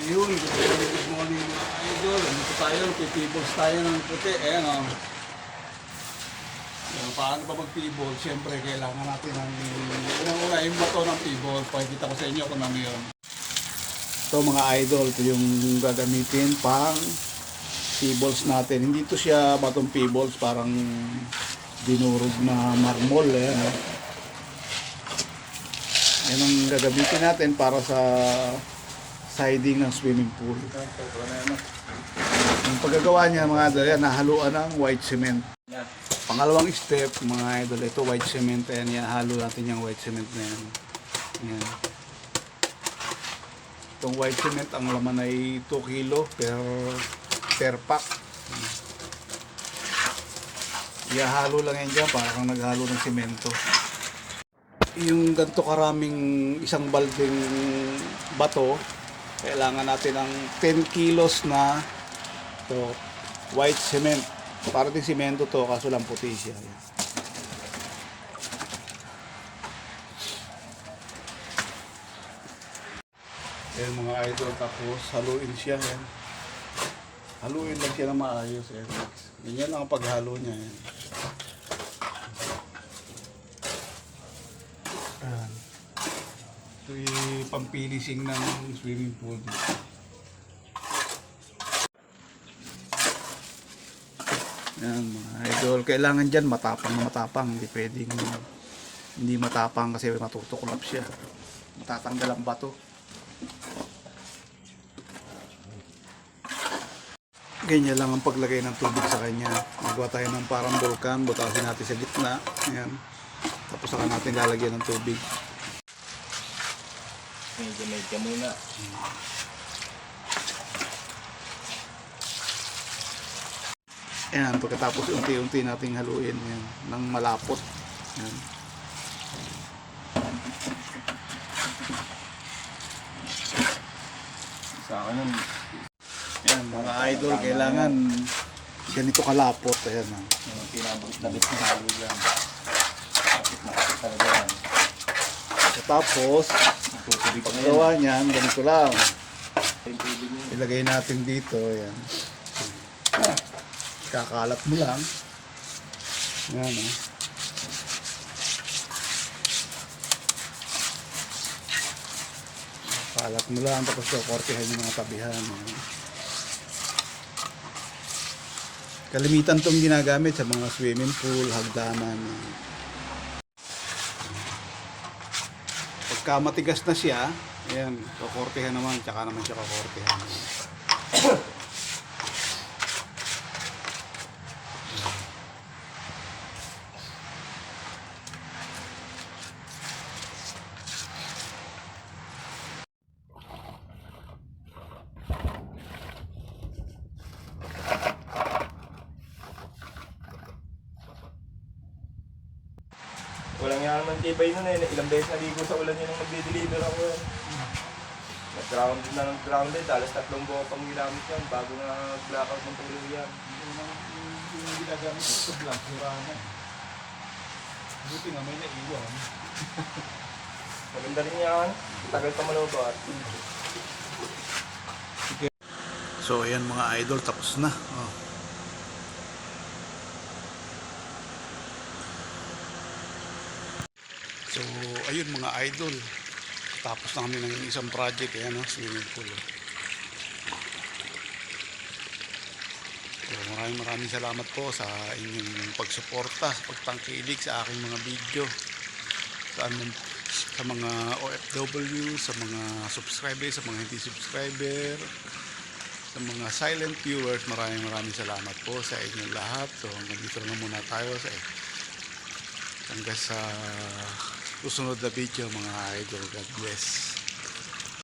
Yun, good morning mga idol. Dito tayo, pipibles tayo ng puti. Ayan o. Paano ba mag-pibol? Siyempre, kailangan natin ng unang-una yung bato ng pibol. Pakikita ko sa inyo kung ano yun. Ito mga idol, ito yung gagamitin pang pibbles natin. Hindi ito siya batong pibbles, parang dinurog na marmol. Ayan o. Yan ang gagamitin natin para sa siding ng swimming pool. Yung paggagawa niya mga idol, yan, nahaluan ng white cement. Pangalawang step mga idol, ito white cement. Ayan, yan, halo natin yung white cement na yan. Yan. Itong white cement, ang laman ay 2 kilo per pack. Ihalo lang yan dyan, parang naghalo ng simento. Yung ganito karaming isang balding bato, kailangan natin ng 10 kilos na to white cement. Para din simento to, kaso lang puti siya. Ayan mga idol, tapos haluin siya. Yan. Haluin lang siya na maayos. Yan. Ganyan lang ang paghalo niya. Yan. Ayan. Ito yung pampilising ng swimming pool. Yan mga idol, kailangan dyan matapang na matapang. Hindi pwedeng hindi matapang kasi matutuklap siya. Matatanggal ang bato. Ganyan lang ang paglagay ng tubig sa kanya. Magawa tayo ng parang bulkan, butasin natin sa gitna. Ayan. Tapos saka natin lalagyan ng tubig. Medyo muna. Ayan, pagkatapos unti-unti nating haluin yan, ng malapot. Ayan. Sa akin nun. Ayan, mga idol, kailangan ganito kalapot. Ayan. Pinabot-labit na halo lang. Kapit na kapit talaga yan. Tapos, paggawa niyan, ganito lang. Ilagay natin dito. Ayan. Kakalat mo lang. Ayan, oh. Kalat mo lang, tapos kukortehan yung mga tabihan. Ayan. Kalimitan itong ginagamit sa mga swimming pool, hagdanan. Pagka matigas na siya, ayan, kukortehan naman, tsaka naman siya kukortehan. Walang yan naman tibay nun eh. Ilang beses naligo sa ulan yun nung magde-deliver ako yan. Nag-grounded na ng grounded. Alas 3 buwan pang ginamit yan bago na blackout ng tuloy yan. Yung ginagamit sa vlog, surana. Buti nga may naiwan. Maganda rin yan. Tagal pa maluto at. So ayan mga idol, tapos na. Oh. So ayun mga idol, tapos na kami ng isang project. Ayan, swimming pool. So, maraming salamat po sa inyong pagsuporta, pagtangkilik sa aking mga video. Sa mga OFW, sa mga subscribers, sa mga hindi subscriber, sa mga silent viewers, maraming salamat po sa inyong lahat. So hanggang dito na muna tayo hanggang sa susunod na video mga idol. God bless.